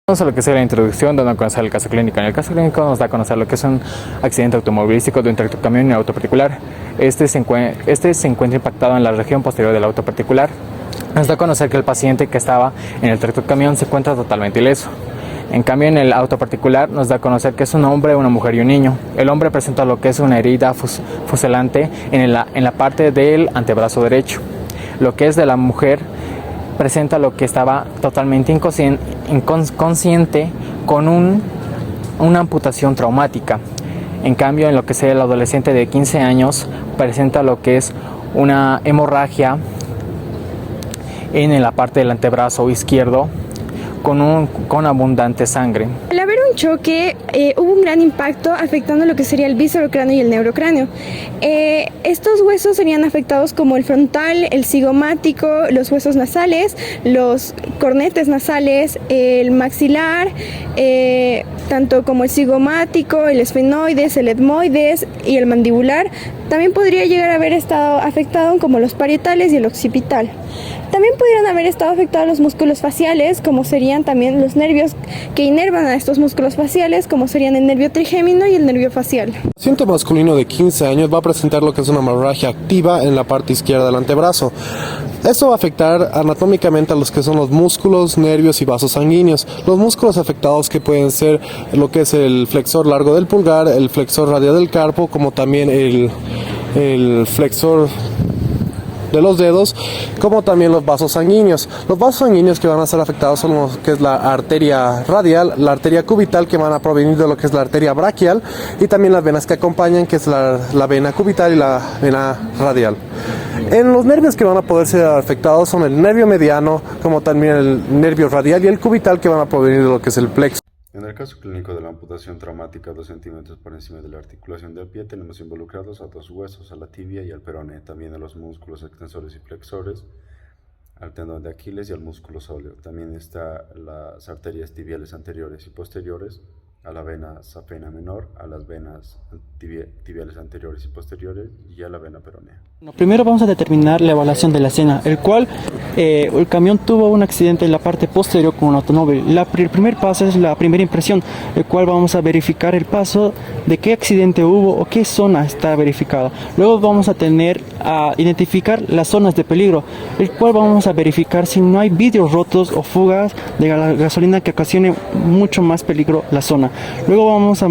Vamos a lo que es la introducción, dando a conocer el caso clínico. En el caso clínico nos da a conocer lo que es un accidente automovilístico de un tractocamión y un auto particular. Este se encuentra impactado en la región posterior del auto particular. Nos da a conocer que el paciente que estaba en el tractocamión se encuentra totalmente ileso. En cambio, en el auto particular nos da a conocer que es un hombre, una mujer y un niño. El hombre presenta lo que es una herida fuselante en la parte del antebrazo derecho. Lo que es de la mujer presenta lo que estaba totalmente inconsciente con una amputación traumática. En cambio, en lo que es el adolescente de 15 años, presenta lo que es una hemorragia en la parte del antebrazo izquierdo con abundante sangre. Al haber un choque, hubo un gran impacto afectando lo que sería el viscerocráneo y el neurocráneo. Estos huesos serían afectados como el frontal, el cigomático, los huesos nasales, los cornetes nasales, el maxilar, tanto como el cigomático, el esfenoides, el etmoides y el mandibular. También podría llegar a haber estado afectado como los parietales y el occipital. También pudieran haber estado afectados los músculos faciales, como serían también los nervios que inervan a estos músculos faciales, como serían el nervio trigémino y el nervio facial. El paciente masculino de 15 años va a presentar lo que es una hemorragia activa en la parte izquierda del antebrazo. Esto va a afectar anatómicamente a los que son los músculos, nervios y vasos sanguíneos. Los músculos afectados que pueden ser lo que es el flexor largo del pulgar, el flexor radial del carpo, como también el flexor de los dedos, como también los vasos sanguíneos. Los vasos sanguíneos que van a ser afectados son lo que es la arteria radial, la arteria cubital, que van a provenir de lo que es la arteria braquial, y también las venas que acompañan, que es la vena cubital y la vena radial. En los nervios que van a poder ser afectados son el nervio mediano, como también el nervio radial y el cubital, que van a provenir de lo que es el plexo. En el caso clínico de la amputación traumática 2 centímetros por encima de la articulación del pie, tenemos involucrados a dos huesos, a la tibia y al peroné, también a los músculos extensores y flexores, al tendón de Aquiles y al músculo sóleo. También está las arterias tibiales anteriores y posteriores, a la vena safena menor, a las venas tibiales anteriores y posteriores y a la vena peronea. Primero vamos a determinar la evaluación de la escena, el cual el camión tuvo un accidente en la parte posterior con un automóvil. El primer paso es la primera impresión, el cual vamos a verificar el paso de qué accidente hubo o qué zona está verificada. Luego vamos a identificar las zonas de peligro, el cual vamos a verificar si no hay vidrios rotos o fugas de la gasolina que ocasione mucho más peligro la zona. Luego vamos a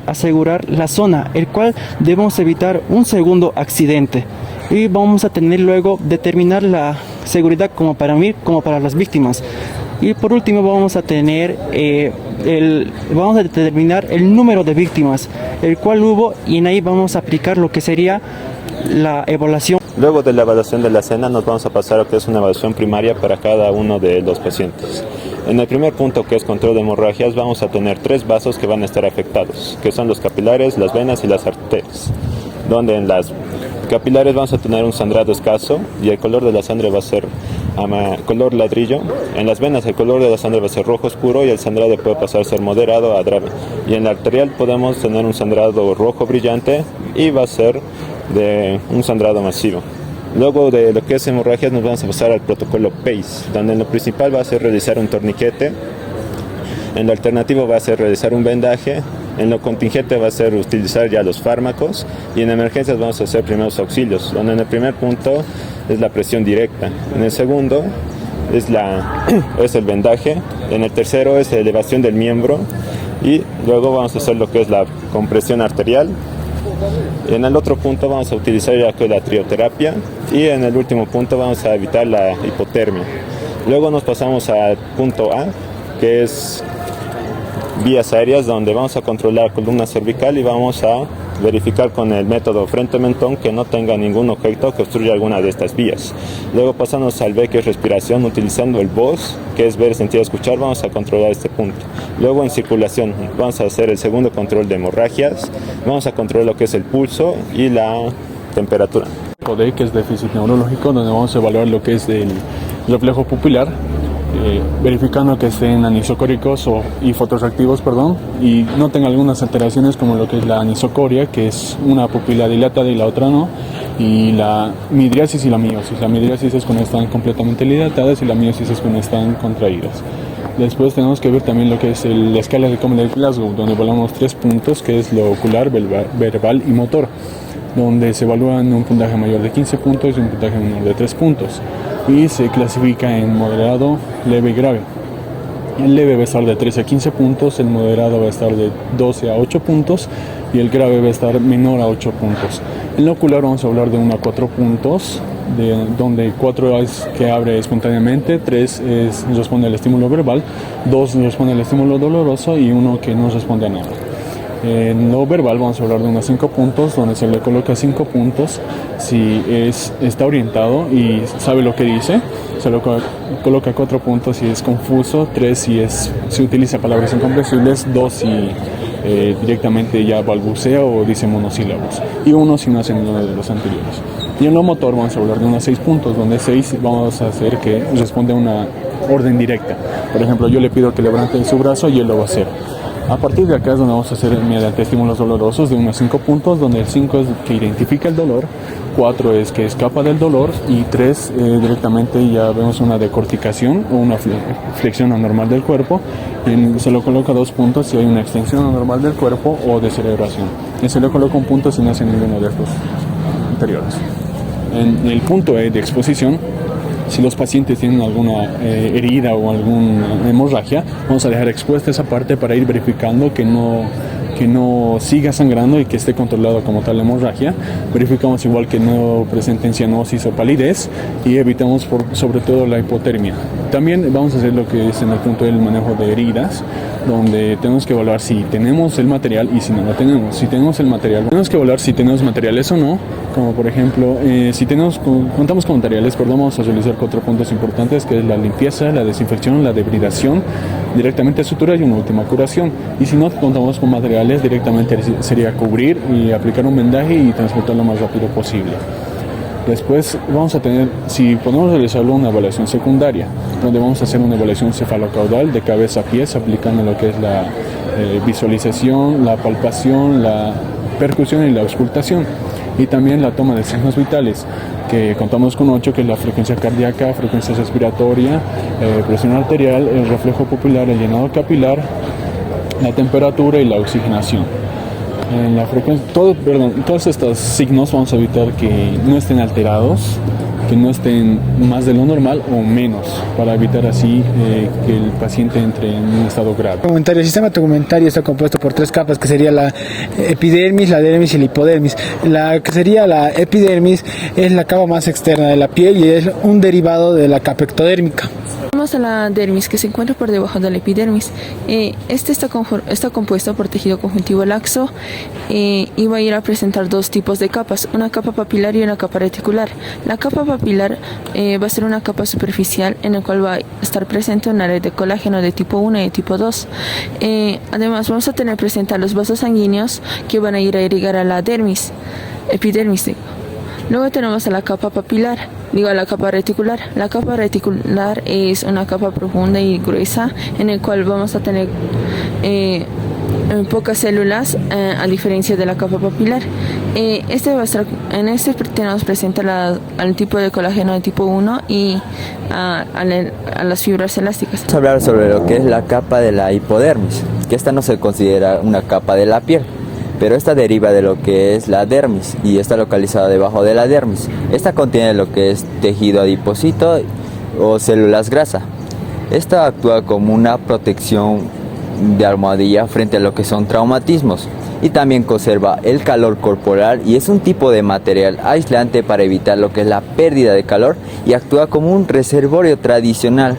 asegurar la zona, el cual debemos evitar un segundo accidente. Y vamos a luego determinar la seguridad como para mí, como para las víctimas. Y por último vamos a determinar el número de víctimas, el cual hubo, y en ahí vamos a aplicar lo que sería la evaluación. Luego de la evaluación de la escena nos vamos a pasar a lo que es una evaluación primaria para cada uno de los pacientes. En el primer punto, que es control de hemorragias, vamos a tener 3 vasos que van a estar afectados, que son los capilares, las venas y las arterias, donde en las capilares vamos a tener un sangrado escaso y el color de la sangre va a ser color ladrillo. En las venas el color de la sangre va a ser rojo oscuro y el sangrado puede pasar a ser moderado a grave. Y en la arterial podemos tener un sangrado rojo brillante y va a ser de un sangrado masivo. Luego de lo que es hemorragias nos vamos a pasar al protocolo PACE, donde en lo principal va a ser realizar un torniquete, en lo alternativo va a ser realizar un vendaje, en lo contingente va a ser utilizar ya los fármacos y en emergencias vamos a hacer primeros auxilios, donde en el primer punto es la presión directa, en el segundo es el vendaje, en el tercero es la elevación del miembro y luego vamos a hacer lo que es la compresión arterial. En el otro punto vamos a utilizar ya que la trioterapia y en el último punto vamos a evitar la hipotermia. Luego nos pasamos al punto A, que es vías aéreas, donde vamos a controlar la columna cervical y vamos a verificar con el método frente-mentón que no tenga ningún objeto que obstruya alguna de estas vías. Luego pasamos al B, que es respiración, utilizando el VOS, que es ver, sentir, escuchar, vamos a controlar este punto. Luego en circulación vamos a hacer el segundo control de hemorragias, vamos a controlar lo que es el pulso y la temperatura. D, que es déficit neurológico, donde vamos a evaluar lo que es el reflejo pupilar, verificando que estén anisocóricos y fotorreactivos, y no tengan algunas alteraciones como lo que es la anisocoria, que es una pupila dilatada y la otra no, y la midriasis y la miosis. La midriasis es cuando están completamente dilatadas y la miosis es cuando están contraídas. Después tenemos que ver también lo que es la escala de Comet de Glasgow, donde evaluamos 3 puntos, que es lo ocular, verbal y motor, donde se evalúan un puntaje mayor de 15 puntos y un puntaje menor de 3 puntos. Y se clasifica en moderado, leve y grave. El leve va a estar de 13 a 15 puntos, el moderado va a estar de 12 a 8 puntos y el grave va a estar menor a 8 puntos. En lo ocular vamos a hablar de 1 a 4 puntos, donde 4 es que abre espontáneamente, 3 responde al estímulo verbal, 2 responde al estímulo doloroso y 1 que no responde a nada. En lo verbal vamos a hablar de unos 5 puntos, donde se le coloca 5 puntos si está orientado y sabe lo que dice. Se le coloca 4 puntos si es confuso, 3 si utiliza palabras incomprensibles, 2 si directamente ya balbucea o dice monosílabos, y 1 si no hace ninguno de los anteriores. Y en lo motor vamos a hablar de unos 6 puntos, donde 6 vamos a hacer que responde a una orden directa. Por ejemplo, yo le pido que levante su brazo y él lo va a hacer. A partir de acá es donde vamos a hacer mediante estímulos dolorosos de unos 5 puntos, donde el 5 es que identifica el dolor, 4 es que escapa del dolor y 3 directamente ya vemos una decorticación o una flexión anormal del cuerpo. Se le coloca 2 puntos si hay una extensión anormal del cuerpo o descerebración. Y se le coloca 1 punto si no hace ninguno de estos anteriores. En el punto E de exposición, si los pacientes tienen alguna herida o alguna hemorragia, vamos a dejar expuesta esa parte para ir verificando que no siga sangrando y que esté controlado como tal la hemorragia. Verificamos igual que no presenten cianosis o palidez y evitamos sobre todo la hipotermia. También vamos a hacer lo que es en el punto del manejo de heridas, donde tenemos que evaluar si tenemos el material y si no lo tenemos. Si tenemos el material, tenemos que evaluar si tenemos materiales o no, como por ejemplo, si contamos con materiales, vamos a realizar 4 puntos importantes, que es la limpieza, la desinfección, la debridación, directamente sutura y una última curación. Y si no contamos con materiales, directamente sería cubrir y aplicar un vendaje y transportar lo más rápido posible. Después vamos a tener, si podemos realizarlo, una evaluación secundaria, donde vamos a hacer una evaluación cefalocaudal de cabeza a pies, aplicando lo que es la visualización, la palpación, la percusión y la auscultación. Y también la toma de signos vitales, que contamos con 8, que es la frecuencia cardíaca, frecuencia respiratoria, presión arterial, el reflejo pupilar, el llenado capilar, la temperatura y la oxigenación. En la frecuencia, todos estos signos vamos a evitar que no estén alterados, que no estén más de lo normal o menos, para evitar así que el paciente entre en un estado grave. El sistema tegumentario está compuesto por 3 capas, que sería la epidermis, la dermis y la hipodermis. La que sería la epidermis es la capa más externa de la piel y es un derivado de la capa ectodérmica. Vamos a la dermis, que se encuentra por debajo de la epidermis. Este está compuesto por tejido conjuntivo laxo y va a ir a presentar 2 tipos de capas, una capa papilar y una capa reticular. La capa papilar va a ser una capa superficial en la cual va a estar presente una red de colágeno de tipo 1 y de tipo 2. Además vamos a tener presente los vasos sanguíneos que van a ir a irrigar a la epidermis. Luego tenemos a la capa papilar, la capa reticular. La capa reticular es una capa profunda y gruesa en la cual vamos a tener pocas células, a diferencia de la capa papilar. En este tenemos presente al tipo de colágeno de tipo 1 y a las fibras elásticas. Vamos a hablar sobre lo que es la capa de la hipodermis, que esta no se considera una capa de la piel, pero esta deriva de lo que es la dermis y está localizada debajo de la dermis. Esta contiene lo que es tejido adiposito o células grasa. Esta actúa como una protección de almohadilla frente a lo que son traumatismos y también conserva el calor corporal y es un tipo de material aislante para evitar lo que es la pérdida de calor y actúa como un reservorio tradicional.